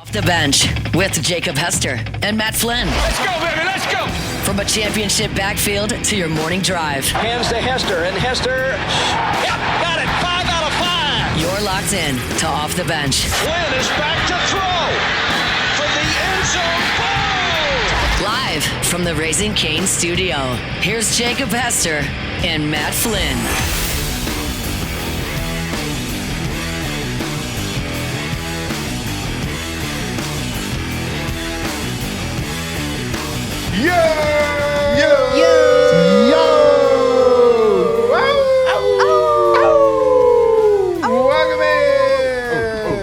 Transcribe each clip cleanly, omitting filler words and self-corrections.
Off the bench with Jacob Hester and Matt Flynn. Let's go, baby, let's go! From a championship backfield to your morning drive. Hands to Hester, and Hester, yep, got it, 5 out of 5! You're locked in to Off the Bench. Flynn is back to throw for the end zone. Ball! Live from the Raising Cane studio, here's Jacob Hester and Matt Flynn. Yo! Yo! Yo! Yo! Welcome in!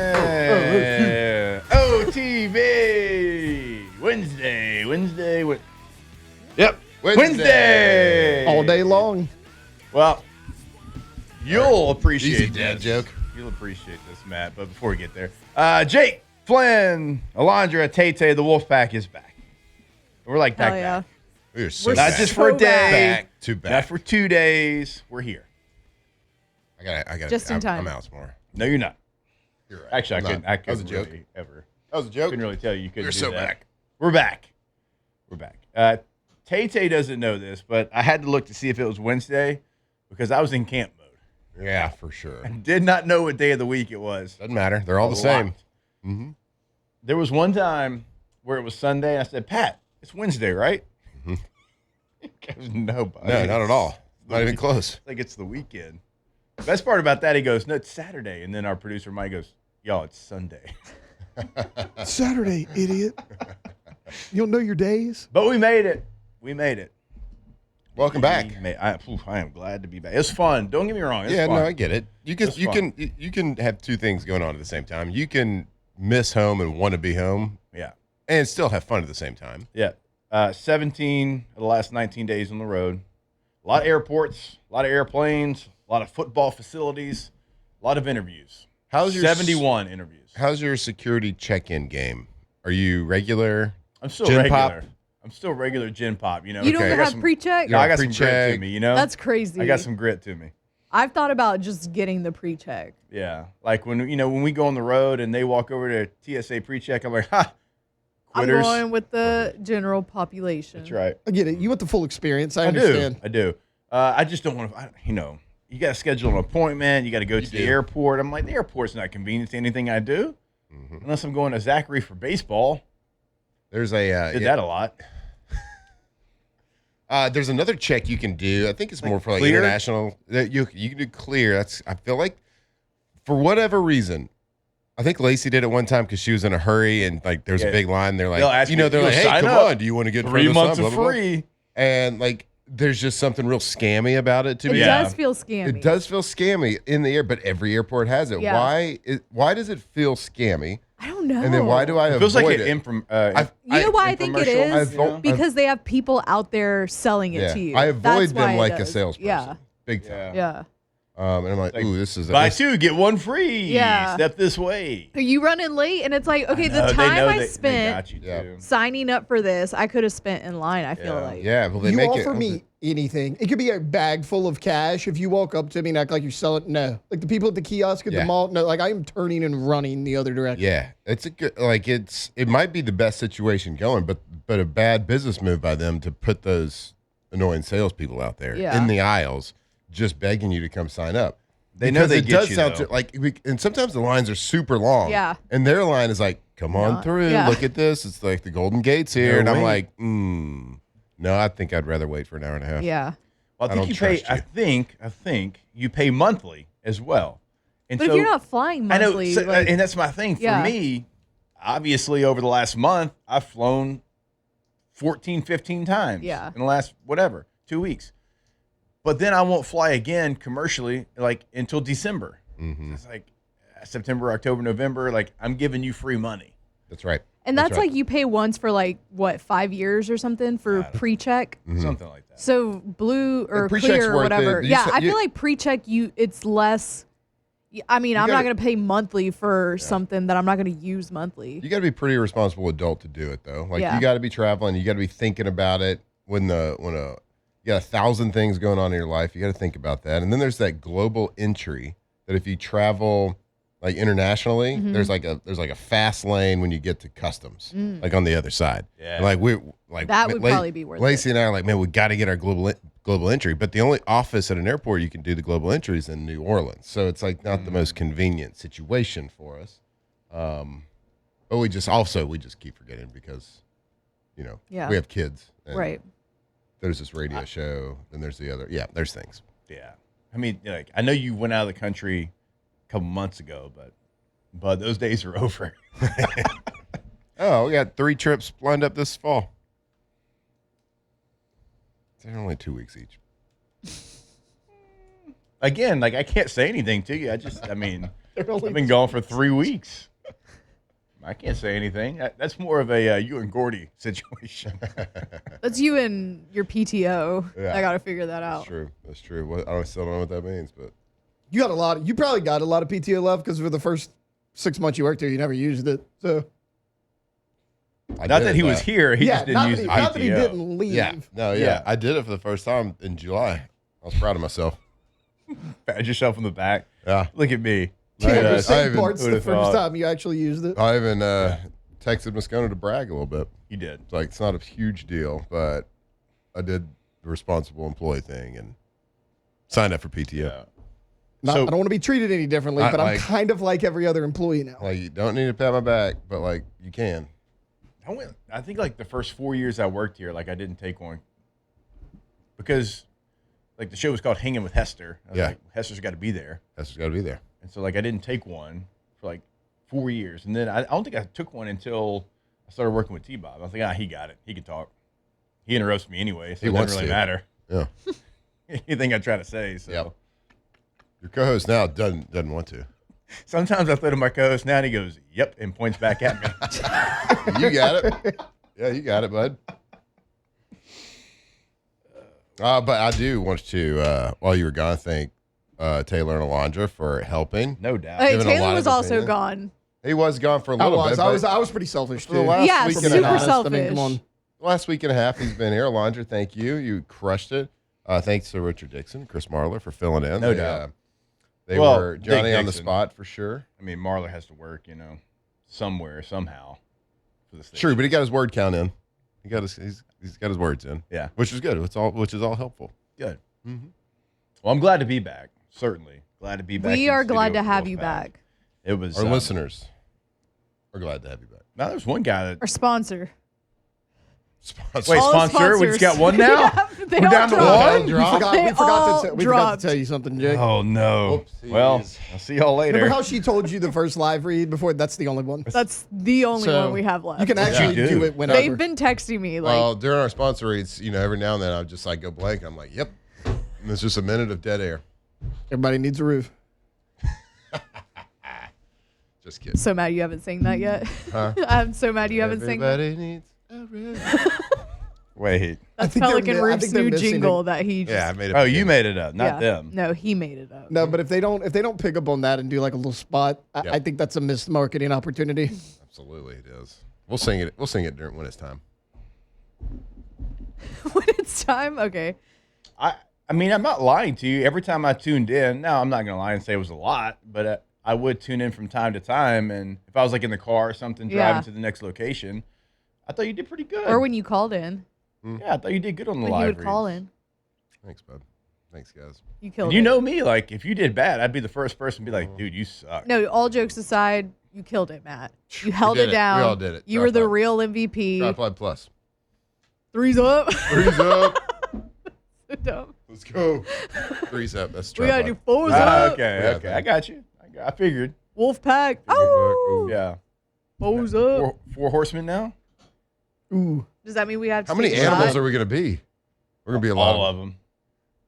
OTV! Wednesday. Yep, Wednesday! All day long. Well, you'll appreciate Easy dad this. joke. You'll appreciate this, Matt. But before we get there, Jake, Flynn, Alondra, Tay-Tay, the Wolfpack is back. We're like back. Hell yeah. We're so We're Not back. just for a So day, back to back. not for 2 days. We're here. I got Just in time. I'm out tomorrow. No, you're not. You're right. Actually, I'm I couldn't. not. I That was a couldn't joke. really ever. That was a joke. Couldn't really tell you. You couldn't. We're do so that. back. We're back. We're back. Tay-Tay doesn't know this, but I had to look to see if it was Wednesday because I was in camp mode. Yeah, for sure. I did not know what day of the week it was. Doesn't matter. They're all the same. Locked. Mm-hmm. There was one time where it was Sunday, and I said, "Pat, it's Wednesday, right?" Goes, no, buddy. No, not at all. Not even close. Like it's the weekend. Best part about that, he goes, "No, it's Saturday," and then our producer Mike goes, "Y'all, it's Sunday." Saturday, idiot. You don't know your days? But we made it. We made it. Welcome back. I am glad to be back. It's fun. Don't get me wrong. It's Yeah, fun. no, I get it. You can It's you fun. can you can have two things going on at the same time. You can miss home and want to be home, Yeah. and still have fun at the same time. Yeah. 17 of the last 19 days on the road. A lot of airports, a lot of airplanes, a lot of football facilities, a lot of interviews. How's your 71 interviews. How's your security check-in game? Are you regular? I'm still Gin regular. pop? I'm still regular gin pop, you know. You don't Okay. I got have some- pre-check? No, I got some Pre-check. grit to me, you know. That's crazy. I got some grit to me. I've thought about just getting the pre-check. Yeah. Like when we go on the road and they walk over to TSA pre-check, I'm like, ha, quitters. I'm going with the general population. That's right. I get it. You want the full experience. I I understand. do. I just don't want to, you got to schedule an appointment. You got to go to the airport. I'm like, the airport's not convenient to anything I do, unless I'm going to Zachary for baseball. There's a Did that a lot. There's another check you can do. I think it's more for like clear? international. That you can do clear. That's I feel like for whatever reason, I think Lacey did it one time because she was in a hurry and like there's Yeah. a big line. They're like, They'll ask you know, you, they're "You'll like, hey, sign come up. on, do you want to get 3 months of blah, blah, blah. free. And like, there's just something real scammy about it to It me. Yeah. does feel scammy. It does feel scammy in the air, but every airport has it. Yeah. Why does it feel scammy? I don't know. And then why do I It feels avoid like it? an You know why I think it infomercial, is? you know? Because they have people out there selling it Yeah. to you. I avoid That's why them it like a does. salesperson. Yeah. Big time. Yeah. And I'm like, ooh, this is Buy 2, get 1 free. Yeah. Step this way. Are you running late? And it's like, okay, No, the they time know I they spent got you Yeah. too. signing up for this, I could have spent in line, I feel Yeah. like. Yeah, well, they You make offer it. me anything. It could be a bag full of cash. If you walk up to me and act like you're selling, no. Like the people at the kiosk at Yeah. the mall, no. Like I am turning and running the other direction. Yeah, it's a good. Like it might be the best situation going, but a bad business move by them to put those annoying salespeople out there Yeah. in the aisles, just begging you to come sign up. They know Because they it get does you, sound though. and sometimes the lines are super long. Yeah. and their line is like, "Come on Not- through, yeah. look at this. It's like the Golden Gates here," No and I'm way. like, no, I think I'd rather wait for an hour and a half. Yeah. Well, I I think don't you pay. trust I think you pay monthly as well. And But so, if you're not flying I know, monthly, so- like, and that's my thing. For Yeah. me, obviously, over the last month, I've flown 14, 15 times. Yeah. In the last 2 weeks. But then I won't fly again commercially like until December. Mm-hmm. It's like September, October, November. Like I'm giving you free money. That's right. and that's right. like you pay once for like, what, 5 years or something for pre-check? Something like that. So blue or And pre-check's clear or worth whatever. it. You Yeah, said- I you- feel like pre-check, it's less. I mean, I'm not gotta- going to pay monthly for something that I'm not going to use monthly. You got to be a pretty responsible adult to do it, though. Like Yeah. you got to be traveling. You got to be thinking about it when you got 1,000 things going on in your life. You got to think about that. And then there's that global entry that if you travel like internationally, there's like a fast lane when you get to customs, like on the other side. Yeah. And like we like That would probably be worth Lacey and I are like, man, we got to get our global entry, but the only office at an airport you can do the global entry is in New Orleans, so it's like not the most convenient situation for us. But we just keep forgetting because, we have kids. And Right. There's this radio show, and there's the other. Yeah, there's things. Yeah. I mean, like, I know you went out of the country a couple months ago, but those days are over. Oh, we got 3 trips lined up this fall. They're only 2 weeks each. Again, like, I can't say anything to you. I've been gone for 3 weeks. I can't say anything. That's more of a you and Gordy situation. That's you and your PTO. Yeah. I got to figure that out. That's true. I still don't know what that means, but You probably got a lot of PTO left because for the first 6 months you worked here, you never used it. So Not that he was here. He just didn't use the PTO. not that he didn't leave. Yeah. No, yeah. Yeah. I did it for the first time in July. I was proud of myself. Pat yourself on the back. Yeah. Look at me. Can't I say even- parts the would've first thought. time you actually used it. I even texted Moscona to brag a little bit. You did. It's like, it's not a huge deal, but I did the responsible employee thing and signed up for PTO. Yeah. I So- don't want to be treated any differently, but I'm kind of like every other employee now. Like, you don't need to pat my back, but like, you can. I think like the first 4 years I worked here, like I didn't take one because like the show was called Hanging with Hester. I was like, Hester's got to be there. That's got to be there. And so like I didn't take one for like 4 years. And then I don't think I took one until I started working with T-Bob. I was like, he got it. He can talk. He interrupts me anyway, so He it wants doesn't really to. matter. Yeah. Anything I try to say. So Yep. Your co-host now doesn't want to. sometimes I throw to my co-host now and he goes, yep, and points back at me. You got it. Yeah, you got it, bud. But I do want to, while you were gone, thank Taylor and Alondra for helping. No doubt. Hey, Given a Taylor lot was of also opinion. gone. He was gone for a I little bit. was. but I was pretty selfish for the too. last Yeah, week and a super half, selfish. Come on. last week and a half he's been here. Alondra, thank you. You crushed it. Thanks to Richard Dixon, Chris Marler for filling in. No doubt. They Well, were Johnny Dick on the Dixon. spot for sure. I mean, Marler has to work, somewhere, somehow. For the station. True, but he got his word count in. He's got his words in. Yeah. Which is good. Which is all helpful. Good. Well, I'm glad to be back. Certainly. Glad to be back. We in are the glad studio to with have you Wolfpack. back. It was Our listeners are glad to have you back. Now there's one guy that Our sponsor. Sponsor. wait, All sponsor. We just got sponsors. one now. Yeah, they We're all down to dropped. one. We Drop. forgot, They we forgot all to dropped. tell you something, Jake. Oh no. Whoopsies. Well, I'll see y'all later. Remember how she told you the first live read before? That's the only one. That's the only So, one we have left. You can actually You do. do it whenever. They've been texting me like, Well, during our sponsor reads, every now and then I'll just like go blank. I'm like, yep. And it's just a minute of dead air. Everybody needs a roof. Just kidding. so mad you haven't sang that yet. Huh? I'm so mad you haven't sang that. Everybody needs a roof. Wait. That's think they're Pelican mi- I Roof's think they're new missing jingle it. that he just. Yeah, I made it. Oh, you made it up, not yeah. them. No, he made it up. No, but if they don't pick up on that and do like a little spot, Yep. I think that's a missed marketing opportunity. Absolutely, it is. We'll sing it. We'll sing it when it's time. When it's time, okay. I mean, I'm not lying to you. Every time I tuned in, now I'm not gonna lie and say it was a lot, but I would tune in from time to time. And if I was like in the car or something, driving Yeah. to the next location, I thought you did pretty good. Or when you called in, yeah, I thought you did good on the when live you would call reads. in, Thanks, bud. Thanks, guys. you killed And you it. know me, like if you did bad, I'd be the first person to be like, dude, you suck. No, all jokes aside, you killed it, Matt. You held did it it. down. We all did it. You were the Tripod. real MVP. Tripod plus. Three's up. Three's up. So dumb. Let's go. Three's up. That's We tripod. gotta do fours Ah, up. okay, Yeah, okay, I got you. I figured. Wolf pack. back. Oh, Ooh. Yeah. fours up. Four horsemen now. Ooh. Does that mean we have to How many take a animals shot? are we gonna be? We're gonna be a lot. All of them.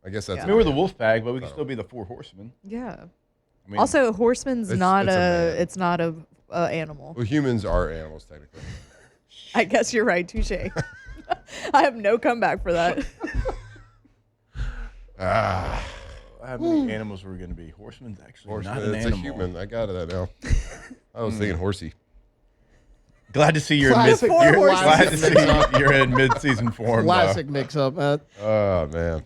I guess that's. Yeah. I mean, we're the wolf pack, but we can still be the four horsemen. Yeah. I mean, Also, horseman's It's- not it's a a. man. It's not a animal. Well, humans are animals technically. I guess you're right. Touche. I have no comeback for that. Ah, how many animals were going to be? Horseman's actually horseman. not an It's animal. a human. I got that now. I was thinking horsey. Glad to see you're in Classic- Four horses. glad to see you're in mid-season form. though. Classic mix up, Matt. Oh man,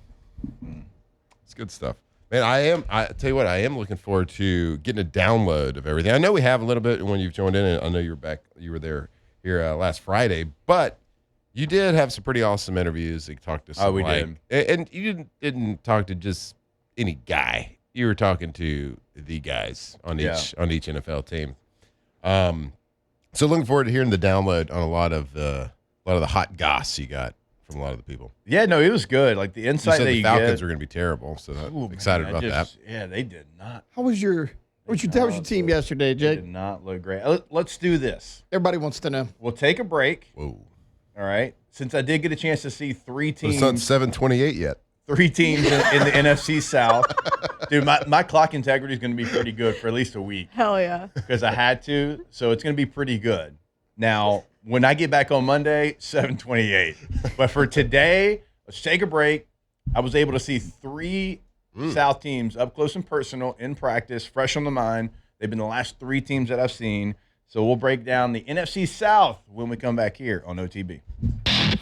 it's good stuff, Man, I tell you what, I am looking forward to getting a download of everything. I know we have a little bit when you've joined in, and I know you were there here last Friday, but you did have some pretty awesome interviews. You talked to some. Oh, we did. And you didn't talk to just any guy. You were talking to the guys on each NFL team. So looking forward to hearing the download on a lot of the hot goss you got from a lot of the people. Yeah, no, it was good. Like the insight that the you Falcons get. were going to be terrible, so Ooh, I'm excited about that. Yeah, they did not. How was your team yesterday, They Jake? did not look great. Let's do this. Everybody wants to know. We'll take a break. Whoa. All right. Since I did get a chance to see three It's not teams 7:28 yet. in the NFC South. Dude, my clock integrity is going to be pretty good for at least a week Hell yeah. because I had to. So it's going to be pretty good. Now, when I get back on Monday, 7:28. But for today, let's take a break. I was able to see three South teams up close and personal in practice, fresh on the mind. They've been the last three teams that I've seen. So we'll break down the NFC South when we come back here on OTB.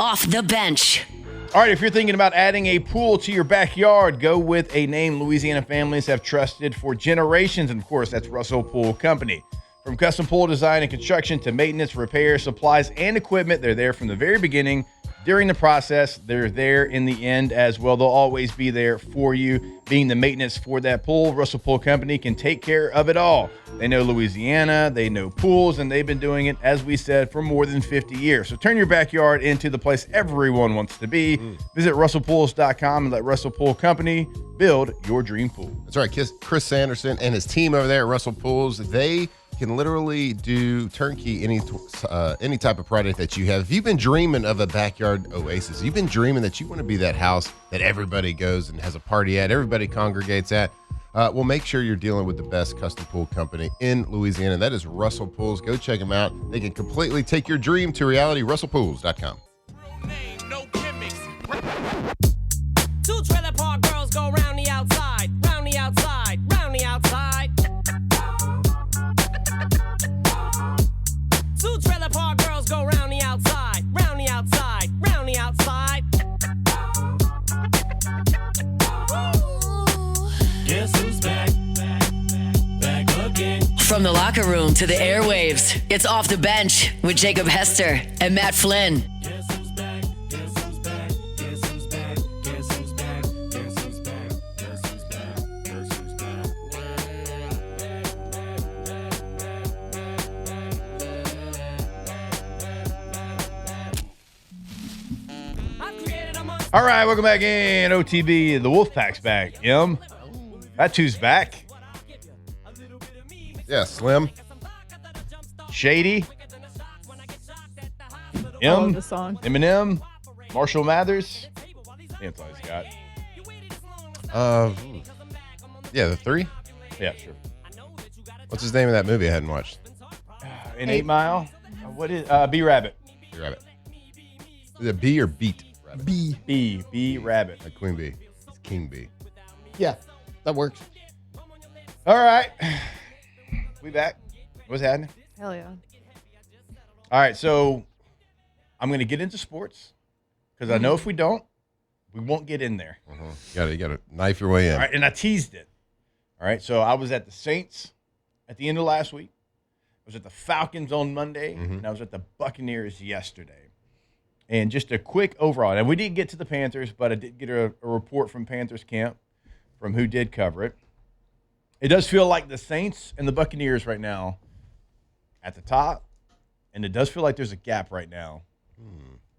Off the bench. All right, if you're thinking about adding a pool to your backyard, go with a name Louisiana families have trusted for generations. And, of course, that's Russell Pool Company. From custom pool design and construction to maintenance, repair, supplies, and equipment, they're there from the very beginning. During the process, they're there in the end as well. They'll always be there for you. Being the maintenance for that pool, Russell Pool Company can take care of it all. They know Louisiana, they know pools, and they've been doing it, as we said, for more than 50 years. So turn your backyard into the place everyone wants to be. Visit russellpools.com and let Russell Pool Company build your dream pool. That's right. Chris Sanderson and his team over there at Russell Pools, they can literally do turnkey any type of project that you have. If you've been dreaming of a backyard oasis, you've been dreaming that you want to be that house that everybody goes and has a party at, everybody congregates at, well, make sure you're dealing with the best custom pool company in Louisiana. That is Russell Pools. Go check them out. They can completely take your dream to reality. RussellPools.com. Two trailer park girls go round the outside, round the outside, round the outside. Two trailer park girls go round the outside, round the outside, round the outside. Guess who's back? Back again. From the locker room to the airwaves, it's Off the Bench with Jacob Hester and Matt Flynn. Guess who's back? Guess who's back? Guess who's back? Guess who's back? Guess who's back? Guess who's back? Guess who's back? I've created a monster. All right, welcome back in OTB. The Wolfpack's back. That two's back. Yeah, Slim. Shady. I love the song. Eminem. Marshall Mathers. That's all he's got. Yeah, the three. Yeah, sure. What's his name of that movie I hadn't watched? In 8 Mile. What is B Rabbit? B Rabbit. Is it B or Beat Rabbit? B Rabbit. Like Queen Bee. It's King Bee. Yeah, that works. All right. We back. What's happening? Hell yeah. All right, so I'm going to get into sports because I know if we don't, we won't get in there. You gotta knife your way in. All right, and I teased it. All right, so I was at the Saints at the end of last week. I was at the Falcons on Monday, and I was at the Buccaneers yesterday. And just a quick overall. And we didn't get to the Panthers, but I did get a report from Panthers camp from who did cover it. It does feel like the Saints and the Buccaneers right now at the top, and it does feel like there's a gap right now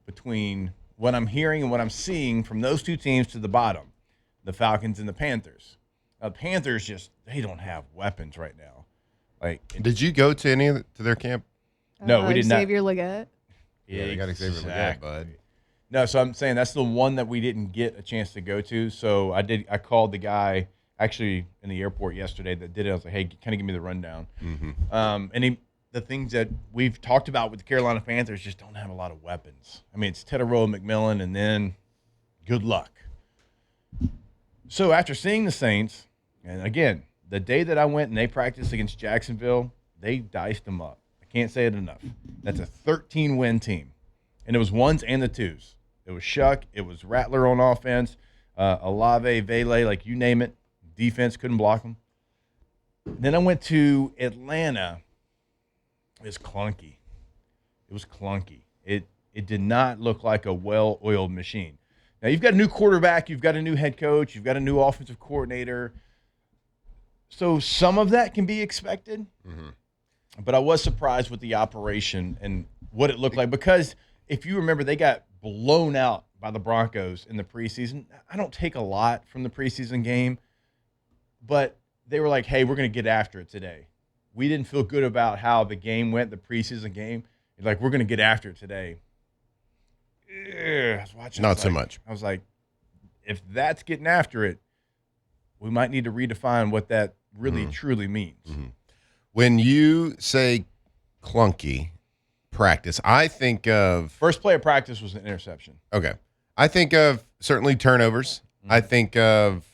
between what I'm hearing and what I'm seeing from those two teams to the bottom, the Falcons and the Panthers. The Panthers they don't have weapons right now. Like, Did you go to their camp? No, we did not. Xavier Leggett. Yeah, they got Xavier Leggett, bud. No, so I'm saying that's the one that we didn't get a chance to go to. So I called the guy actually in the airport yesterday that did it. I was like, hey, kind of give me the rundown. And the things that we've talked about with the Carolina Panthers just don't have a lot of weapons. I mean, it's Tetairoa McMillan, and then good luck. So after seeing the Saints, and again, the day that I went and they practiced against Jacksonville, they diced them up. I can't say it enough. That's a 13-win team. And it was ones and the twos. It was Shuck. It was Rattler on offense. Olave, Vele, like you name it. defense couldn't block them. Then I went to Atlanta. It was clunky. It did not look like a well-oiled machine. Now, you've got a new quarterback. You've got a new head coach. You've got a new offensive coordinator. So some of that can be expected. But I was surprised with the operation and what it looked like. Because if you remember, they got blown out by the Broncos in the preseason. I don't take a lot from the preseason game. But they were like, hey, we're going to get after it today. We didn't feel good about how the game went, the preseason game. Like, we're going to get after it today. I was watching. Not so much. I was like, if that's getting after it, we might need to redefine what that really truly means. When you say clunky practice, I think of First play of practice was an interception. okay. I think of certainly turnovers. I think of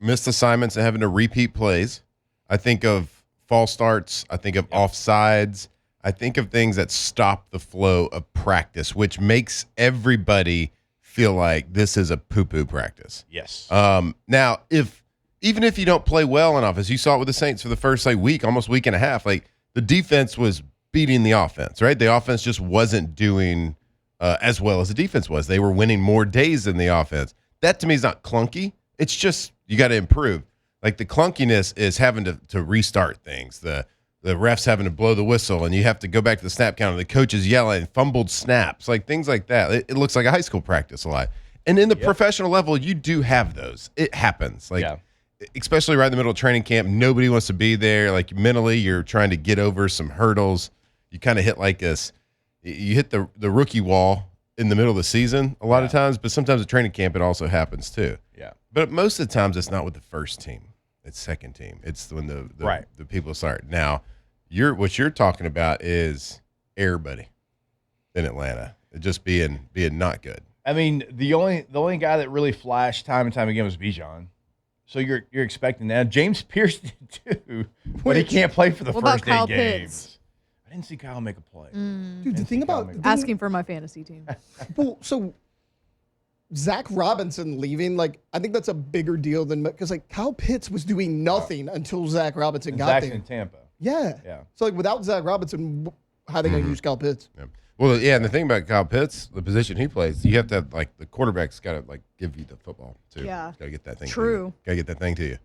missed assignments and having to repeat plays. I think of false starts. I think of offsides. I think of things that stop the flow of practice, which makes everybody feel like this is a poo-poo practice. Yes. Now, even if you don't play well in offense, you saw it with the Saints for the first week, almost week and a half. Like the defense was beating the offense, right? The offense just wasn't doing as well as the defense was. They were winning more days than the offense. That to me is not clunky. It's just you got to improve. Like the clunkiness is having to restart things. The refs having to blow the whistle, and you have to go back to the snap counter. The coach is yelling, fumbled snaps, like things like that. It looks like a high school practice a lot. And in the professional level, you do have those. It happens. Especially right in the middle of training camp, nobody wants to be there. Like mentally, you're trying to get over some hurdles. You kind of hit like this. You hit the rookie wall in the middle of the season a lot of times, but sometimes at training camp it also happens too. Yeah. But most of the times it's not with the first team. It's second team. It's when the people start. Now, what you're talking about is everybody in Atlanta just being not good. I mean, the only guy that really flashed time and time again was Bijan. So you're expecting that. James Pierce did too, but he can't play for the What about first 8 Kyle games. Pitts? I didn't see Kyle make a play. Dude, the thing about Asking for my fantasy team. well, so Zach Robinson leaving, like I think that's a bigger deal than because like Kyle Pitts was doing nothing until Zach Robinson And got Zach's there. in Tampa. Yeah. So like without Zach Robinson, how are they going to use Kyle Pitts? Yeah. Well, yeah, and the thing about Kyle Pitts, the position he plays, you have to have, like, the quarterback's got to, like, give you the football, too. Yeah. Got to get that thing True. Got to get that thing to you.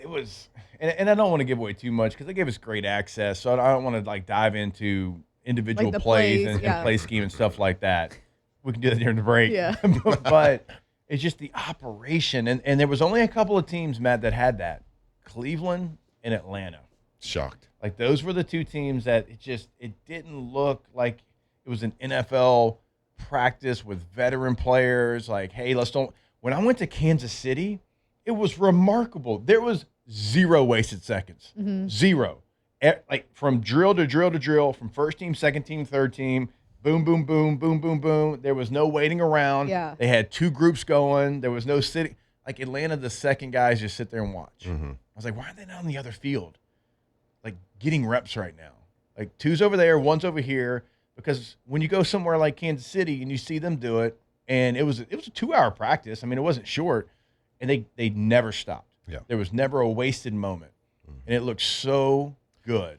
It was, and I don't want to give away too much because they gave us great access, so I don't want to like dive into individual Like the plays plays, and yeah. play scheme and stuff like that. We can do that during the break. Yeah. But it's just the operation, and there was only a couple of teams, Matt, that had that: Cleveland and Atlanta. Shocked. Like those were the two teams that it didn't look like it was an NFL practice with veteran players. Like, hey, when I went to Kansas City, it was remarkable. There was 0 wasted seconds. 0. Like from drill to drill to drill, from first team, second team, third team, boom, boom, boom, boom, boom, boom. There was no waiting around. Yeah. They had 2 groups going. There was no sitting. Like Atlanta, the second guys just sit there and watch. I was like, why are they not on the other field? Like getting reps right now. Like 2's over there, 1's over here. Because when you go somewhere like Kansas City and you see them do it, and it was a 2-hour practice. I mean, it wasn't short, and they never stopped. Yeah. There was never a wasted moment, and it looked so good.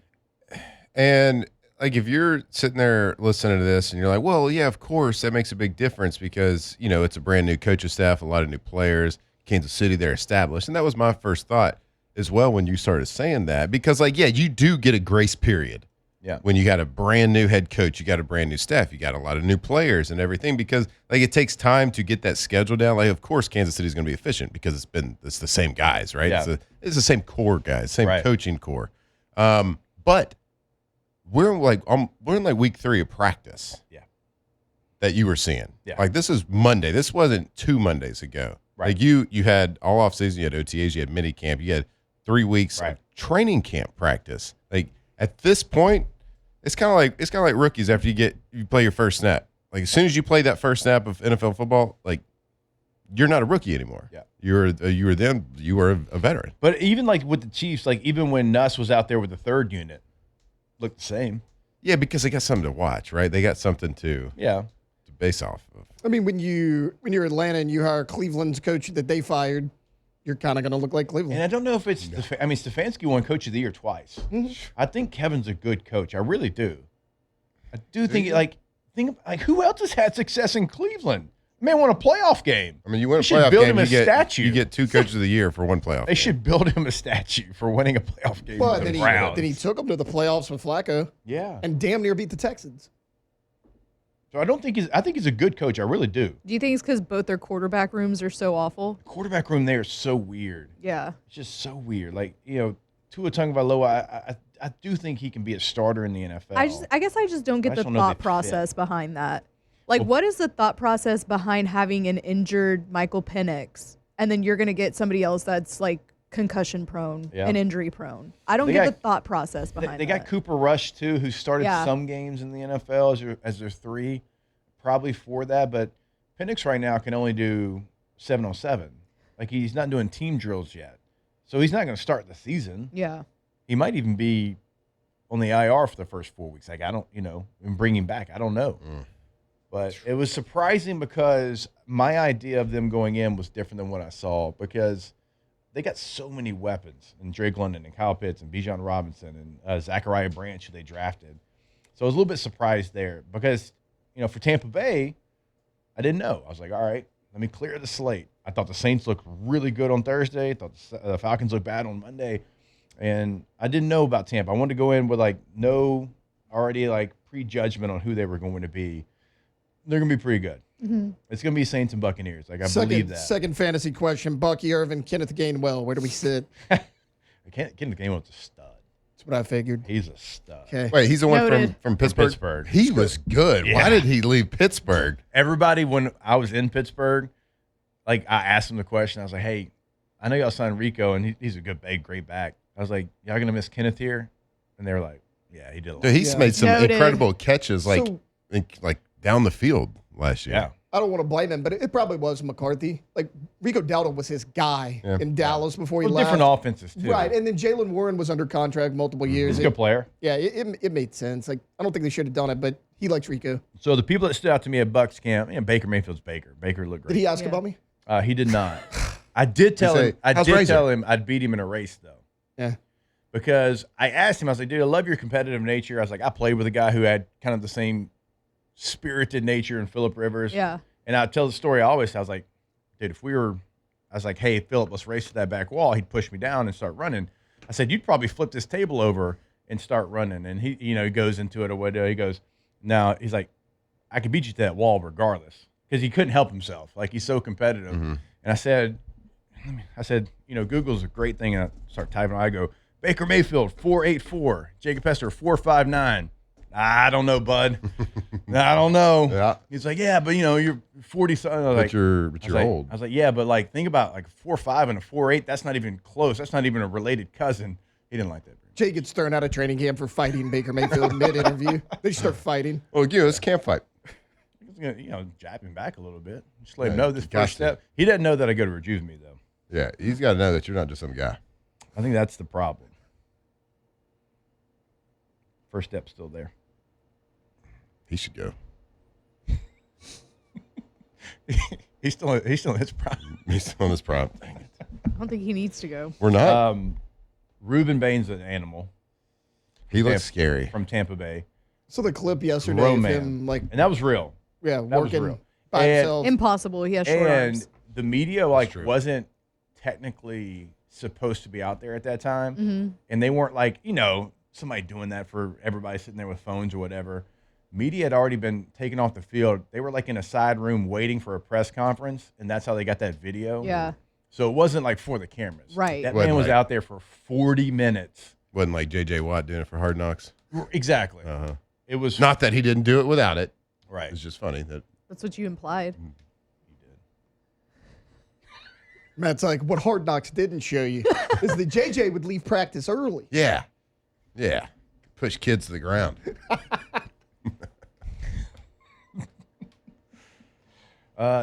And, like, if you're sitting there listening to this and you're like, well, yeah, of course, that makes a big difference because, you know, it's a brand new coaching staff, a lot of new players. Kansas City, they're established. And that was my first thought as well when you started saying that. Because, like, yeah, you do get a grace period. Yeah. When you got a brand new head coach, you got a brand new staff, you got a lot of new players and everything because like it takes time to get that schedule down. Like, of course, Kansas City is going to be efficient because it's the same guys, right? Yeah. It's the same core guys, same Right. coaching core. But we're in like week 3 of practice. Yeah. That you were seeing. Yeah. Like this is Monday. This wasn't 2 Mondays ago. Right. Like you had all off season, you had OTAs, you had mini camp, you had 3 weeks Right. of training camp practice. Like at this point, it's kind of like rookies after you play your first snap. Like as soon as you play that first snap of NFL football, like you're not a rookie anymore. Yeah. You were a veteran. But even like with the Chiefs, like even when Nuss was out there with the 3rd unit, looked the same. Yeah, because they got something to watch, right? They got something to Yeah. base off of. I mean, when you're Atlanta and you hire Cleveland's coach that they fired, you're kind of going to look like And Cleveland. I don't know if it's, Stefanski won Coach of the Year twice. I think Kevin's a good coach. I really do. I do think, who else has had success in Cleveland? Man won a playoff game. I mean, you win a They should playoff build game, him a statue. you get 2 coaches of the year for one playoff. They should build him a statue for winning a playoff game But with then the he, Browns. then he took them to the playoffs with Flacco Yeah. and damn near beat the Texans. So I think he's a good coach. I really do. Do you think it's because both their quarterback rooms are so awful? Quarterback room there is so weird. Yeah. It's just so weird. Like, Tua Tagovailoa, I do think he can be a starter in the NFL. I guess I just don't get I the just don't know if thought they fit. process behind that. Like, what is the thought process behind having an injured Michael Penix, and then you're going to get somebody else that's like concussion prone Yeah. and injury prone? I don't They get got- the thought process behind They got that. Cooper Rush, too, who started Yeah. some games in the NFL as their 3, probably for that. But Penix right now can only do 7-on-7. Like, he's not doing team drills yet. So he's not going to start the season. Yeah. He might even be on the IR for the first 4 weeks. Like, I don't, and bring him back. I don't know. But it was surprising because my idea of them going in was different than what I saw because they got so many weapons in Drake London and Kyle Pitts and Bijan Robinson and Zachariah Branch, who they drafted. So I was a little bit surprised there because, for Tampa Bay, I didn't know. I was like, all right, let me clear the slate. I thought the Saints looked really good on Thursday. I thought the Falcons looked bad on Monday. And I didn't know about Tampa. I wanted to go in with no already prejudgment on who they were going to be. They're going to be pretty good. Mm-hmm. It's going to be Saints and Buccaneers. I believe that. Second fantasy question: Bucky Irvin, Kenneth Gainwell. Where do we sit? Kenneth Gainwell's a stud. That's what I figured. He's a stud. Okay. Wait, he's the one Noted. from Pittsburgh? Pittsburgh. He was good. Yeah. Why did he leave Pittsburgh? Everybody, when I was in Pittsburgh, I asked him the question. I was like, hey, I know y'all signed Rico, and he's a great back. I was like, y'all going to miss Kenneth here? And they were like, yeah, he did a lot. Dude, he's Yeah. made some Noted. incredible catches, So- like down the field last year. Yeah. I don't want to blame him, but it probably was McCarthy. Like Rico Dowdle was his guy Yeah. in Dallas before he Well, left. different offenses, too. Right, and then Jalen Warren was under contract multiple years. He's a good player. It made sense. Like I don't think they should have done it, but he likes Rico. So the people that stood out to me at Bucks camp, Baker Mayfield's Baker. Baker looked great. Did he ask Yeah. about me? He did not. I did tell say, him. I "How's did Razor?" tell him I'd beat him in a race, though. Yeah. Because I asked him, I was like, dude, I love your competitive nature. I was like, I played with a guy who had kind of the same spirited nature in Phillip Rivers. Yeah. And I tell the story I always tell. I was like, dude, I was like, hey, Phillip, let's race to that back wall. He'd push me down and start running. I said, you'd probably flip this table over and start running. And he, he goes into it or whatever. He goes, no, he's like, I could beat you to that wall regardless. Because he couldn't help himself. Like, he's so competitive. And I said, Google's a great thing. And I start typing. I go, Baker Mayfield, 4.84. Jacob Hester, 4.59. I don't know, bud. I don't know. Yeah. He's like, yeah, but you're 40 something. But you're old. I was like, yeah, but think about 4.5 and a 4.8. That's not even close. That's not even a related cousin. He didn't like that. Jay gets thrown out of training camp for fighting Baker Mayfield mid-interview. They start fighting. Well, it's a camp fight. He's gonna, jab him back a little bit. Just let him Yeah, know this got first to. step. He doesn't know that I go to Rejuve Me though. Yeah, he's got to know that you're not just some guy. I think that's the problem. First step's still there. He should go. He's still in his prime. He's still on his prime. I don't think he needs to go. We're not. Reuben Bain's an animal He looks scary. from Tampa Bay. So the clip yesterday Grown of man. him And that was real. was working real. by And- himself. Impossible. He has short And arms. the media true. wasn't technically supposed to be out there at that time. Mm-hmm. And they weren't somebody doing that for everybody sitting there with phones or whatever. Media had already been taken off the field. They were in a side room waiting for a press conference, and that's how they got that video. Yeah. So it wasn't for the cameras. Right. That Wasn't man was like- out there for 40 minutes. Wasn't like J.J. Watt doing it for Hard Knocks. Exactly. Uh-huh. It was Not that he didn't do it without it. right. It's just funny that That's what you implied. Matt's like, what Hard Knocks didn't show you is that JJ would leave practice early. yeah, push kids to the ground.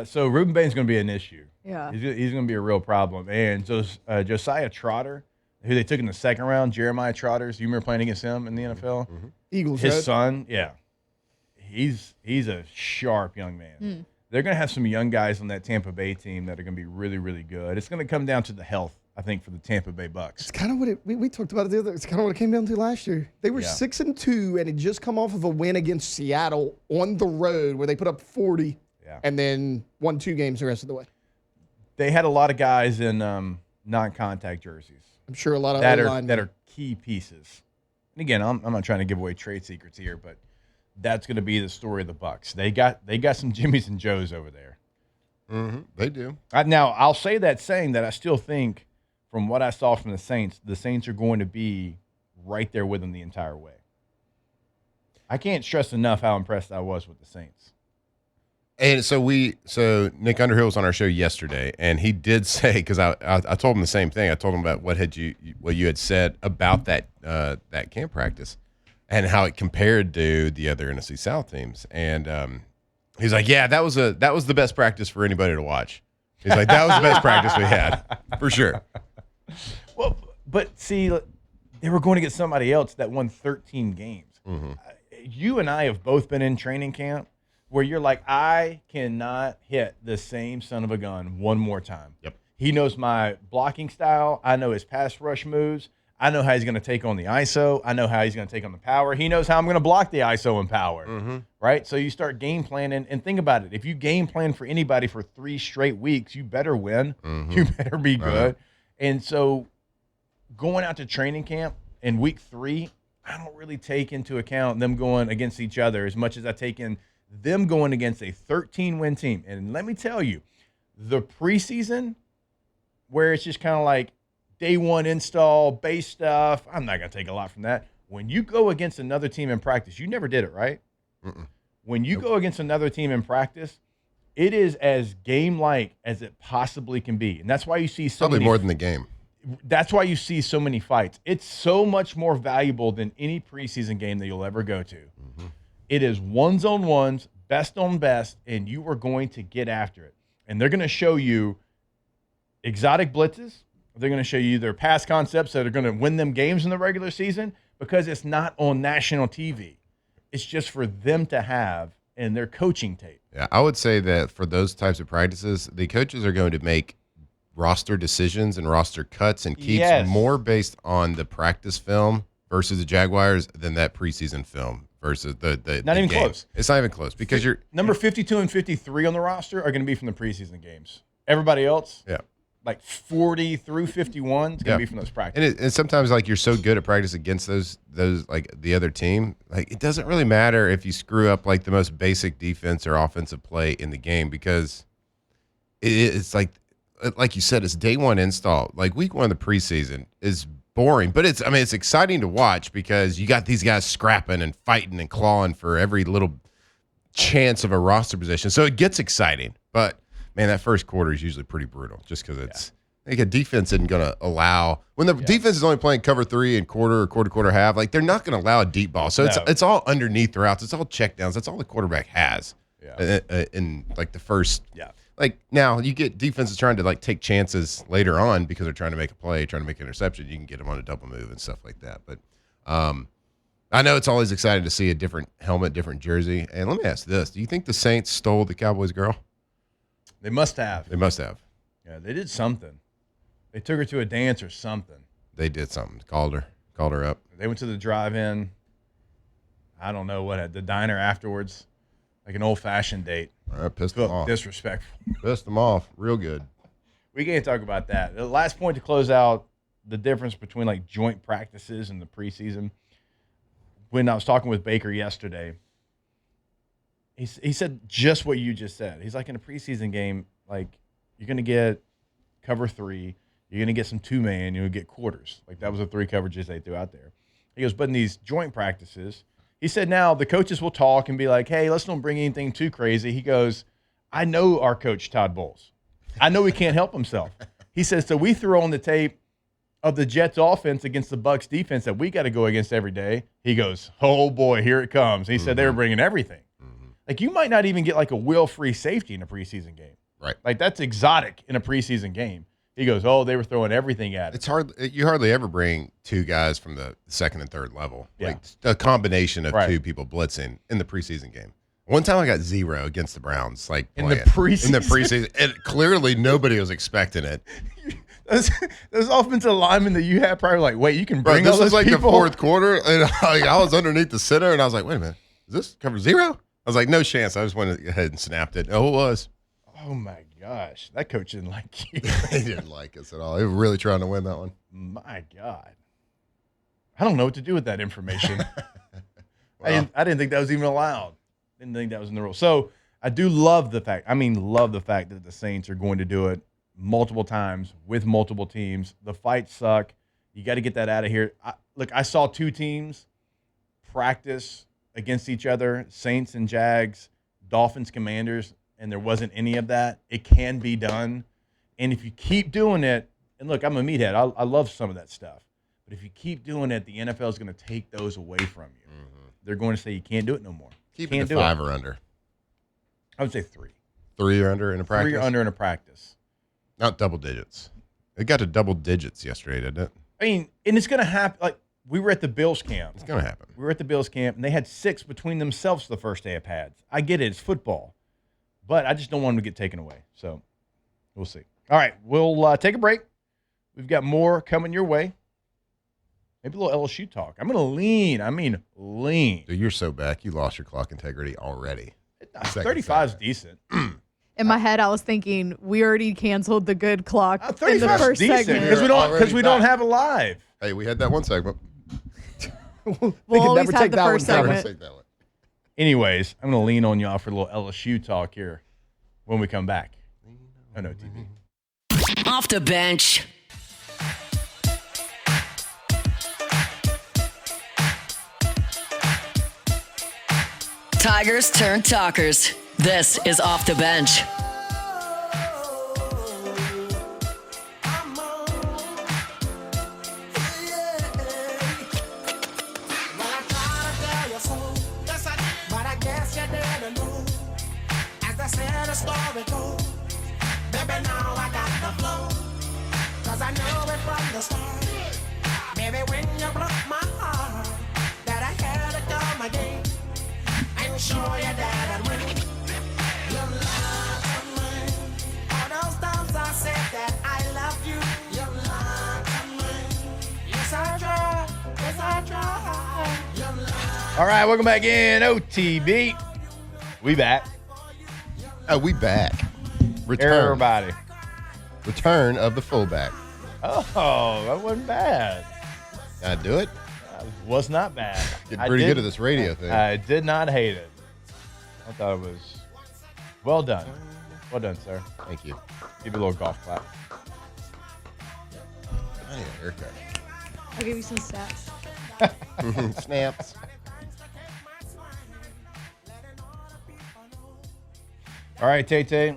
So Reuben Bain's going to be an issue. Yeah. He's going to be a real problem. And Josiah Trotter, who they took in the second round, Jeremiah Trotters, you remember playing against him in the NFL? Eagles, His right? son, yeah. He's a sharp young man. they're going to have some young guys on that Tampa Bay team that are going to be really, really good. It's going to come down to the health, I think, for the Tampa Bay Bucks. It's kind of what we talked about it the other. It's kind of what it came down to last year. They were 6-2 and had just come off of a win against Seattle on the road where they put up 40 and then won 2 games the rest of the way. They had a lot of guys in non-contact jerseys. I'm sure a lot of that O-linemen. are key pieces. And again, I'm not trying to give away trade secrets here, but that's going to be the story of the Bucks. They got some Jimmys and Joes over there. Mm-hmm. They do. Now, I'll say that saying that I still think, from what I saw from the Saints are going to be right there with them the entire way. I can't stress enough how impressed I was with the Saints. And so Nick Underhill was on our show yesterday, and he did say, because I told him the same thing. I told him about what you had said about that camp practice and how it compared to the other NFC South teams. And he's like, yeah, that was the best practice for anybody to watch. He's like, that was the best practice we had for sure. Well, but see, they were going to get somebody else that won 13 games. Mm-hmm. You and I have both been in training camp where you're like, I cannot hit the same son of a gun one more time. Yep. He knows my blocking style. I know his pass rush moves. I know how he's going to take on the ISO. I know how he's going to take on the power. He knows how I'm going to block the ISO and power, right? So you start game planning, and think about it. If you game plan for anybody for 3 straight weeks, you better win. You better be good. And so going out to training camp in week 3, I don't really take into account them going against each other as much as I take in them going against a 13-win team. And let me tell you, the preseason, where it's just kind of like day one install, base stuff, I'm not going to take a lot from that. When you go against another team in practice, you never did it, right? When you go against another team in practice, it is as game-like as it possibly can be. And that's why you see so Probably many, more than the game. That's why you see so many fights. It's so much more valuable than any preseason game that you'll ever go to. It is ones on ones, best on best, and you are going to get after it. And they're going to show you exotic blitzes. They're going to show you their pass concepts that are going to win them games in the regular season, because it's not on national TV. It's just for them to have in their coaching tape. Yeah, I would say that for those types of practices, the coaches are going to make roster decisions and roster cuts and keeps more based on the practice film versus the Jaguars than that preseason film versus the Not even game. close. It's not even close because you're number 52 and 53 on the roster are going to be from the preseason games. Everybody else, like 40 through 51, is going to be from those practices. And sometimes, like, you're so good at practice against those like the other team, like, it doesn't really matter if you screw up like the most basic defense or offensive play in the game, because it's like you said, it's day one install. Like, week 1 of the preseason is boring, but it's exciting to watch because you got these guys scrapping and fighting and clawing for every little chance of a roster position. So it gets exciting, but man, that first quarter is usually pretty brutal just because it's like a defense isn't going to allow, when the defense is only playing cover 3 and quarter half, like, they're not going to allow a deep ball. So it's all underneath routes. It's all checkdowns. That's all the quarterback has in like the first. Like, now you get defenses trying to like take chances later on because they're trying to make a play, trying to make an interception. You can get them on a double move and stuff like that. But I know it's always exciting to see a different helmet, different jersey. And let me ask this. Do you think the Saints stole the Cowboys girl? They must have. They must have. Yeah, they did something. They took her to a dance or something. They did something. Called her up. They went to the drive-in. I don't know what, the diner afterwards, like an old-fashioned date. All right, pissed them off. Disrespectful. Pissed them off real good. We can't talk about that. The last point to close out the difference between like joint practices and the preseason. When I was talking with Baker yesterday, he said just what you just said. He's like, in a preseason game, like, you're going to get cover 3, you're going to get some 2-man, you'll get quarters. Like, that was the 3 coverages they threw out there. He goes, but in these joint practices, he said, now the coaches will talk and be like, hey, let's don't bring anything too crazy. He goes, I know our coach, Todd Bowles. I know he can't help himself. He says, so we threw on the tape of the Jets offense against the Bucs defense that we got to go against every day. He goes, oh boy, here it comes. He said they were bringing everything. Like, you might not even get like a will-free safety in a preseason game. Right. Like, that's exotic in a preseason game. He goes, oh, they were throwing everything at it. It's hard. You hardly ever bring 2 guys from the second and third level. Like, a combination of 2 people blitzing in the preseason game. One time I got 0 against the Browns, like In the playing. preseason? In the preseason, and clearly nobody was expecting it. Those offensive linemen that you had probably like, wait, you can Bro, bring this all those was like people? the fourth quarter, and I was underneath the center, and I was like, wait a minute, is this cover 0? I was like, no chance. I just went ahead and snapped it. Oh, it was. Oh my gosh, that coach didn't like you. He didn't like us at all. They were really trying to win that one. My God, I don't know what to do with that information. Well, I didn't think that was even allowed. Didn't think that was in the rules. So I do love the fact. Love the fact that the Saints are going to do it multiple times with multiple teams. The fights suck. You got to get that out of here. I saw 2 teams practice against each other: Saints and Jags, Dolphins, Commanders, and there wasn't any of that. It can be done, and if you keep doing it, and look, I'm a meathead. I love some of that stuff, but if you keep doing it, the NFL is going to take those away from you. They're going to say you can't do it no more. keep Can't it to do 5 or under. I would say 3. 3 or under in a practice? 3 or under in a practice. Not double digits. It got to double digits yesterday, didn't it? I mean, and it's going to happen. Like, we were at the Bills camp. It's going to happen. We were at the Bills camp, and they had 6 between themselves the first day of pads. I get it. It's football. But I just don't want them to get taken away. So we'll see. All right. We'll take a break. We've got more coming your way. Maybe a little LSU talk. I'm going to lean. Dude, you're so back. You lost your clock integrity already. 35 is decent. In my head, I was thinking we already canceled the good clock in the 35 is first decent segment. because we don't have it live. Hey, we had that one segment. We'll could always never have take the that first one, Never segment. take that one. Anyways, I'm going to lean on y'all for a little LSU talk here when we come back. Oh, no, TV. Off the bench. Tigers turn talkers. This is Off the Bench. All right, welcome back in OTB. We back. Oh, we back. Everybody. Return of the fullback. Oh, that wasn't bad. Did I do it? That was not bad. Getting pretty good at this radio thing. I did not hate it. I thought it was well done. Well done, sir. Thank you. Give you a little golf clap. I need a haircut. I'll give you some stats. Snaps. All right, Tay-Tay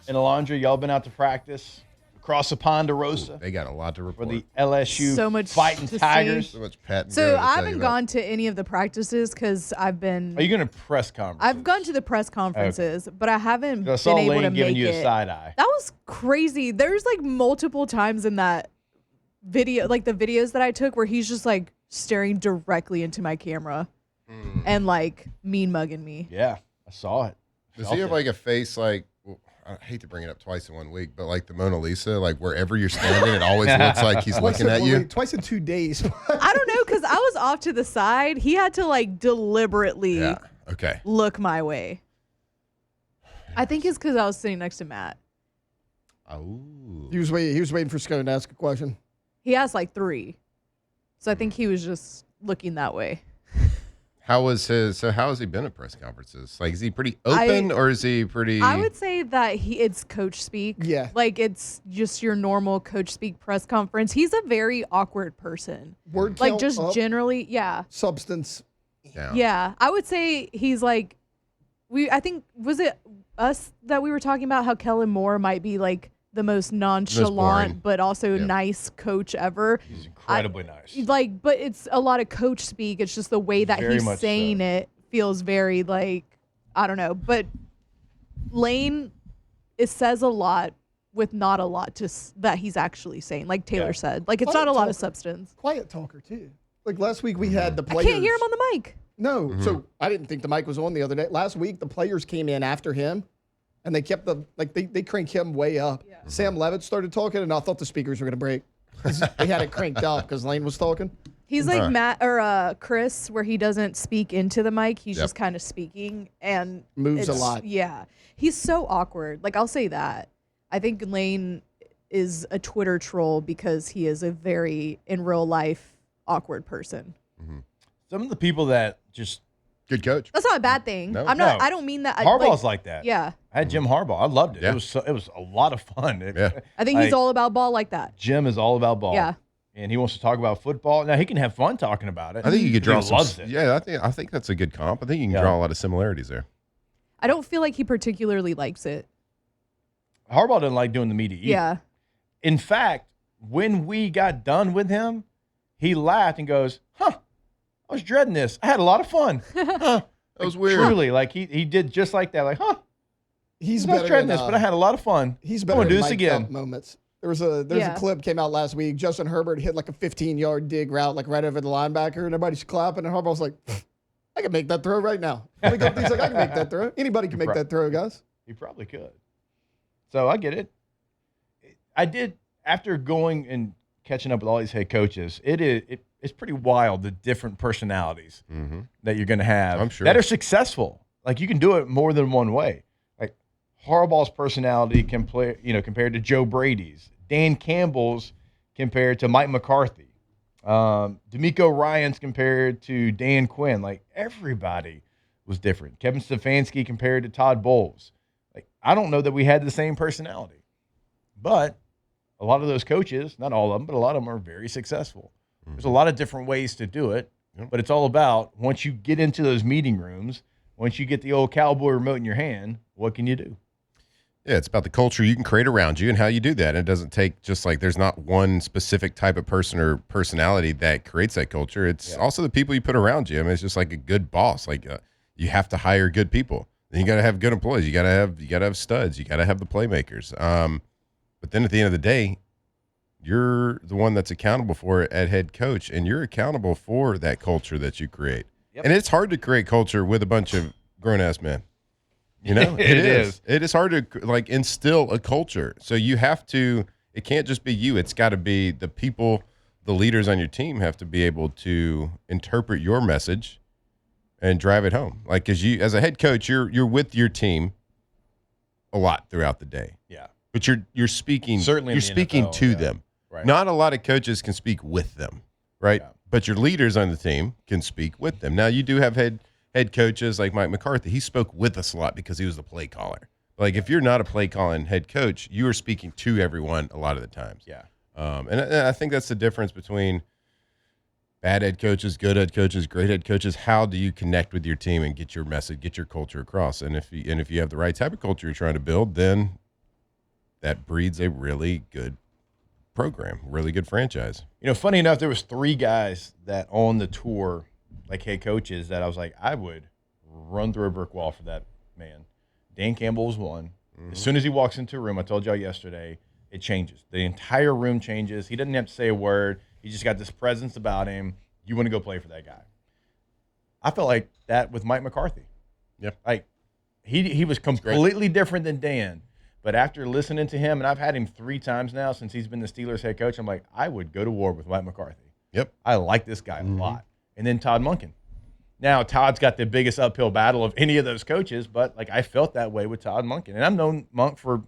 and Alondra, y'all been out to practice across the Ponderosa They got a lot to for report. the LSU So much Fighting to Tigers. So much pat and So go to I tell haven't you about. gone to any of the practices because I've been. Are you going to press conference? I've gone to the press conferences, but I haven't I saw been able to Lane giving make you it. a side eye. That was crazy. There's like multiple times in that video, like the videos that I took, where he's just like staring directly into my camera and like mean mugging me. Yeah, I saw it. Does Felt he have it. like a face like, well, I hate to bring it up twice in 1 week, but like the Mona Lisa, like wherever you're standing, it always looks like he's looking at you? Twice in 2 days. I don't know, because I was off to the side. He had to like deliberately Yeah. Okay. look my way. I think it's because I was sitting next to Matt. Oh. He was waiting for Scone to ask a question. He asked like 3. So I think he was just looking that way. How has he been at press conferences? Like, is he pretty open or is he pretty? I would say that it's coach speak. Yeah. Like it's just your normal coach speak press conference. He's a very awkward person. Word Like count just up, generally, yeah. substance. down. Yeah. I would say he's like I think was it us that we were talking about how Kellen Moore might be like the most boring. nonchalant but also Yeah. nice coach ever. He's incredibly nice. Like, but it's a lot of coach speak. It's just the way that Very he's much saying so. it feels very like, I don't know. But Lane, it says a lot with not a lot that he's actually saying. Like Taylor Yeah. said, like it's Quiet not a lot of talker. substance. Quiet talker too. Like last week we had the I players. can't hear him on the mic. No. So I didn't think the mic was on the other day. Last week, the players came in after him, and they kept they cranked him way up. Yeah. Sam Levitt started talking, and I thought the speakers were going to break. They had it cranked up because Lane was talking. He's like Matt or Chris, where he doesn't speak into the mic. He's just kind of speaking and moves a lot. Yeah. He's so awkward. Like, I'll say that. I think Lane is a Twitter troll because he is a very, in real life, awkward person. Some of the people that just Good coach. That's not a bad thing. No. I'm not. No. I don't mean that. Harbaugh's like that. Yeah. I had Jim Harbaugh. I loved it. Yeah. It was a lot of fun. I think he's all about ball like that. Jim is all about ball. Yeah. And he wants to talk about football. Now he can have fun talking about it. I think you could draw He some. loves it. Yeah, I think that's a good comp. I think you can draw a lot of similarities there. I don't feel like he particularly likes it. Harbaugh didn't like doing the media either. Yeah. In fact, when we got done with him, he laughed and goes, "Huh, I was dreading this. I had a lot of fun." Huh. That was weird. Truly, like he did just like that. Like, huh, He's I was better dreading than, this, but I had a lot of fun. He's I'm better gonna do than this mic'd again. up moments. There's a clip came out last week. Justin Herbert hit like a 15-yard dig route, like right over the linebacker, and everybody's clapping. And Harbaugh's like, "I can make that throw right now." He's like, "I can make that throw. Anybody can make that throw, guys." He probably could. So I get it. I did after going and catching up with all these head coaches. It's pretty wild the different personalities that you're going to have. I'm sure. That are successful. Like you can do it more than one way. Like Harbaugh's personality compared to Joe Brady's, Dan Campbell's compared to Mike McCarthy, D'Amico Ryan's compared to Dan Quinn. Like everybody was different. Kevin Stefanski compared to Todd Bowles. Like I don't know that we had the same personality, but a lot of those coaches, not all of them, but a lot of them are very successful. There's a lot of different ways to do it, but it's all about once you get into those meeting rooms, once you get the old cowboy remote in your hand, what can you do? Yeah, it's about the culture you can create around you and how you do that. And it doesn't take just like there's not one specific type of person or personality that creates that culture. It's also the people you put around you. I mean, it's just like a good boss. Like you have to hire good people. Then you got to have good employees. You got to have studs. You got to have the playmakers. But then at the end of the day, you're the one that's accountable for it at head coach, and you're accountable for that culture that you create. Yep. And it's hard to create culture with a bunch of grown-ass men. You know, it is. It is hard to like instill a culture. So you have to. It can't just be you. It's got to be the people, the leaders on your team have to be able to interpret your message and drive it home. Like, because you, as a head coach, you're with your team a lot throughout the day. Yeah. But you're speaking Certainly you're in the speaking NFL, to yeah. them. Right. Not a lot of coaches can speak with them, right? Yeah. But your leaders on the team can speak with them. Now you do have head coaches like Mike McCarthy. He spoke with us a lot because he was the play caller. Like if you're not a play calling head coach, you are speaking to everyone a lot of the times. Yeah. And I think that's the difference between bad head coaches, good head coaches, great head coaches. How do you connect with your team and get your message, get your culture across? And if you have the right type of culture you're trying to build, then that breeds a really good program, really good franchise. You know, funny enough, there was 3 guys that on the tour, like head coaches, that I was like, I would run through a brick wall for that man. Dan Campbell was one. As soon as he walks into a room, I told y'all yesterday, it changes. The entire room changes. He doesn't have to say a word. He just got this presence about him. You want to go play for that guy. I felt like that with Mike McCarthy. Yeah. Like he was completely different than Dan. But after listening to him, and I've had him 3 times now since he's been the Steelers head coach, I'm like, I would go to war with Mike McCarthy. Yep. I like this guy a lot. And then Todd Monken. Now, Todd's got the biggest uphill battle of any of those coaches, but like I felt that way with Todd Monken. And I've known Monk for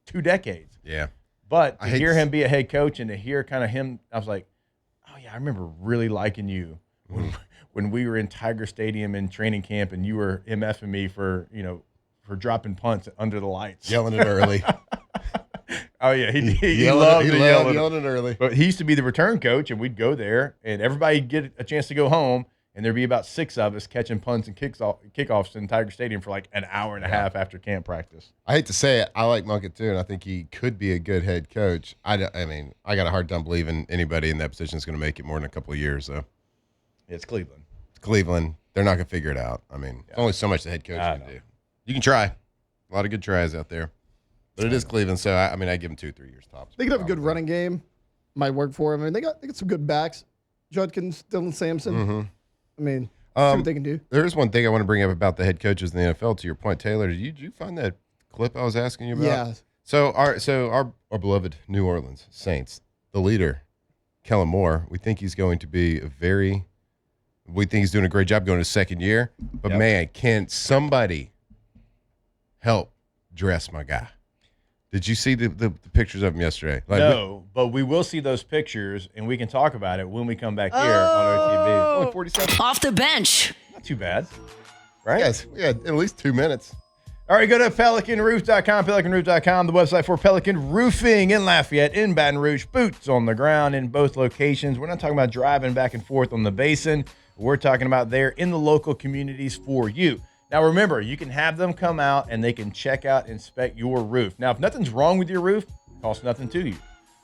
2 decades. Yeah. But to hear him be a head coach and to hear kind of him, I was like, oh, yeah, I remember really liking you when we were in Tiger Stadium in training camp and you were MFing me for dropping punts under the lights. Yelling it early. Oh, yeah. He loved yelling it early. But he used to be the return coach, and we'd go there, and everybody'd get a chance to go home, and there'd be about 6 of us catching punts and kickoffs in Tiger Stadium for like an hour and a half after camp practice. I hate to say it, I like Munkett too, and I think he could be a good head coach. I mean, I got a hard time believing anybody in that position is going to make it more than a couple of years, though. It's Cleveland. It's Cleveland. They're not going to figure it out. I mean, there's only so much the head coach can do. You can try. A lot of good tries out there. But it is Cleveland, so I mean, I give them 2-3 years tops. They could have a good running game. Might work for them. I mean, they got some good backs. Judkins, Dylan Sampson. I mean, See what they can do. There's one thing I want to bring up about the head coaches in the NFL. To your point, Taylor, did you find that clip I was asking you about? Yeah. So our beloved New Orleans Saints, the leader, Kellen Moore, we think he's going to be we think he's doing a great job going to his second year. But man, can somebody help dress my guy? Did you see the pictures of him yesterday? No, but we will see those pictures, and we can talk about it when we come back here on OTB. Only 47. Off the bench. Not too bad, right? Yes, we had at least 2 minutes. All right, go to pelicanroof.com, pelicanroof.com, the website for Pelican Roofing in Lafayette, in Baton Rouge, boots on the ground in both locations. We're not talking about driving back and forth on the basin. We're talking about there in the local communities for you. Now, remember, you can have them come out and they can check out, inspect your roof. Now, if nothing's wrong with your roof, it costs nothing to you.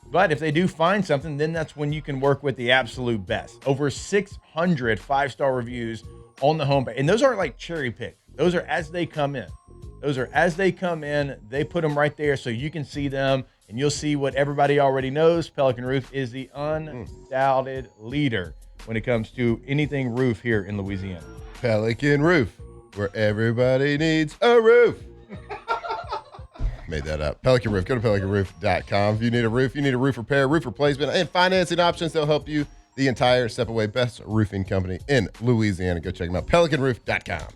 But if they do find something, then that's when you can work with the absolute best. Over 600 5-star reviews on the homepage. And those aren't like cherry picked. Those are as they come in. They put them right there so you can see them and you'll see what everybody already knows. Pelican Roof is the undoubted leader when it comes to anything roof here in Louisiana. Pelican Roof, where everybody needs a roof. Made that up. Pelican Roof. Go to pelicanroof.com. If you need a roof repair, roof replacement, and financing options, they'll help you. The entire step away best roofing company in Louisiana. Go check them out. Pelicanroof.com.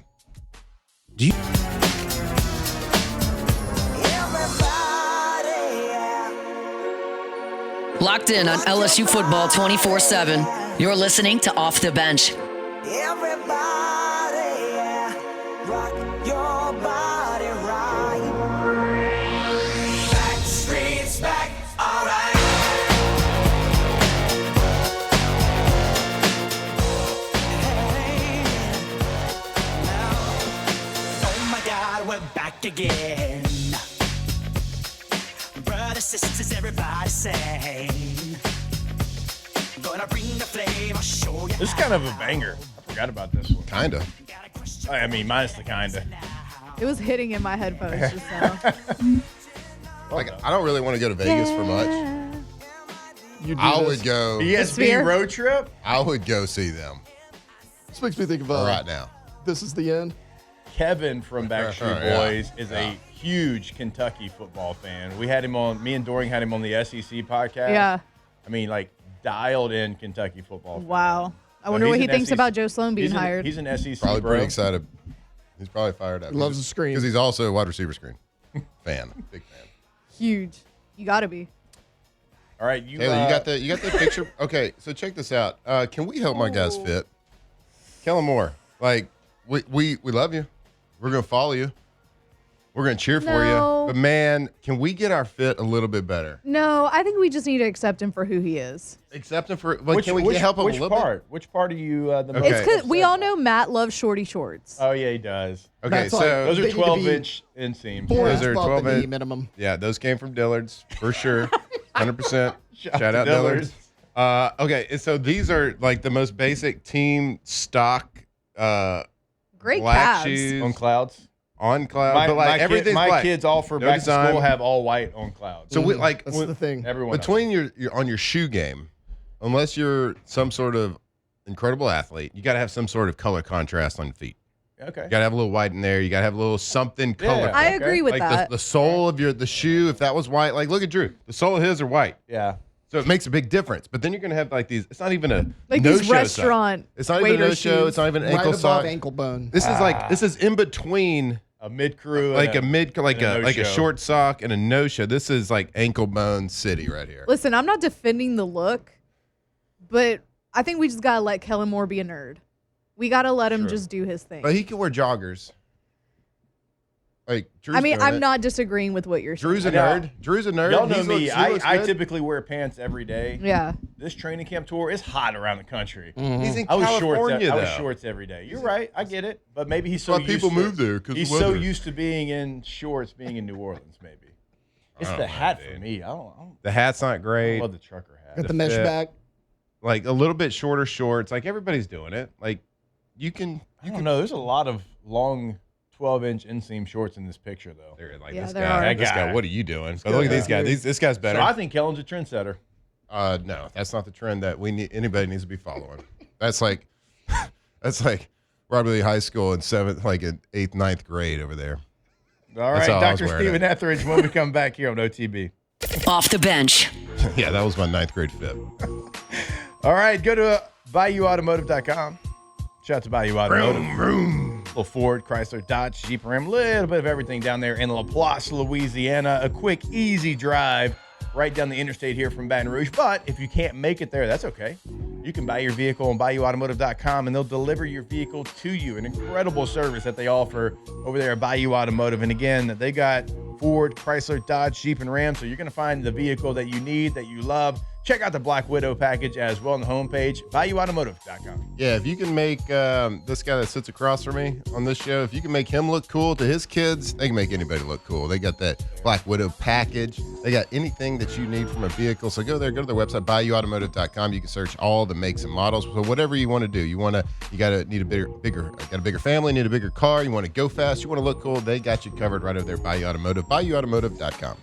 Locked in on LSU football 24/7. You're listening to Off the Bench. Everybody, rock your body right. Back streets back, all right. Hey, now, oh my God, we're back again. Brothers, sisters, everybody sing. Gonna bring the flame, I'll show you. This is kind of a banger. I forgot about this one. Kinda. I mean, minus the kinda. It was hitting in my headphones just now. Like, I don't really want to go to Vegas for much. I would go. ESPN Sphere? road trip? I would go see them This makes me think of right now. This is the end. Kevin from Backstreet Yeah. Boys is a huge Kentucky football fan. We had him on, me and Doring had him on the SEC podcast. Yeah. I mean, like, dialed in Kentucky football fan. Wow. I So wonder what he's he an thinks SEC about Joe Sloan being he's hired. He's an SEC Probably bro. pretty excited. He's probably fired up. Loves the screen. Because he's also a wide receiver screen fan. Big fan. Huge. You got to be. All right, you Taylor, you got the picture? Okay, so check this out. Can we help my guys fit? Kellen Moore, like, we love you. We're going to follow you. We're going to cheer for No. you. But, man, can we get our fit a little bit better? No, I think we just need to accept him for who he is. Except for, like, can we help him a which little part? Which part are you the Okay. most It's because we upset all about? know Matt loves shorty shorts. Oh, yeah, he does. bit? Okay, That's all. so Those They are need to be 12-inch inseams. Four Those inches are above 12 the knee inch. minimum. yeah, those came from Dillard's for sure. 100%. Shout out to Dillard's. Okay, and so these are like the most basic team stock Great black calves. shoes On clouds. on cloud, but like everything's my black. kids all for No back design. to school have all white on clouds. So we like That's the thing. Everyone between your on your shoe game, unless you're some sort of incredible athlete, you got to have some sort of color contrast on your feet. okay. You got to have a little white in there. You got to have a little something colorful. I Okay. agree with like that. the sole of the shoe, if that was white, like look at Drew, the sole of his are white, Yeah. so it makes a big difference. But then you're gonna have like these. It's not even a Like no these show restaurant sock. It's not even a waiter no show. shoes. It's not even an Right ankle above sock. ankle bone. This is like this is in between. A mid crew. Like a mid, like a no-show. short sock and a no show. This is like ankle bone city right here. Listen, I'm not defending the look, but I think we just got to let Kellen Moore be a nerd. We got to let him just do his thing. But he can wear joggers. Like Drew's I mean, doing I'm it. not disagreeing with what you're saying. Drew's a I know. nerd. Drew's a nerd. Y'all know He me. looks- he looks I good. typically wear pants every day. Yeah. This training camp tour is hot around the country. He's in I was California shorts. I was though. shorts every day. You're right. I get it. But maybe he's so Why used people to, move there, 'cause he's the so weather. used to being in shorts, being in New Orleans. Maybe it's I the don't know, hat dude. for me. I don't The hat's not great. love the trucker hat. Got the mesh fit. back. Like a little bit shorter shorts. Like everybody's doing it. Like you can. I don't know. There's a lot of long 12-inch inseam shorts in this picture, though. They're like Yeah, this there guy. are. This guy. What are you doing? But look at these guys. This guy's better. So I think Kellen's a trendsetter. No, that's not the trend that we need. Anybody needs to be following. That's like Robbie Lee High School in eighth, ninth grade over there. All That's right, all I was Dr. wearing Stephen Etheridge, when we come back here on OTB. Off the bench. Yeah, that was my ninth grade fib. All right, go to BayouAutomotive.com. Shout out to Bayou Automotive. Little Ford, Chrysler, Dodge, Jeep, Ram, little bit of everything down there in Laplace, Louisiana. A quick, easy drive right down the interstate here from Baton Rouge. But if you can't make it there, that's okay. You can buy your vehicle on BayouAutomotive.com, and they'll deliver your vehicle to you. An incredible service that they offer over there at Bayou Automotive. And again, they got Ford, Chrysler, Dodge, Jeep, and Ram. So you're going to find the vehicle that you need, that you love. Check out the Black Widow package as well on the homepage, BayouAutomotive.com. Yeah, if you can make this guy that sits across from me on this show, if you can make him look cool to his kids, they can make anybody look cool. They got that Black Widow package. They got anything that you need from a vehicle. So go there, go to their website, BayouAutomotive.com. You can search all the makes and models. So whatever you want to do, you got a bigger family, need a bigger car, you want to go fast, you want to look cool, they got you covered right over there, Bayou Automotive, BayouAutomotive.com.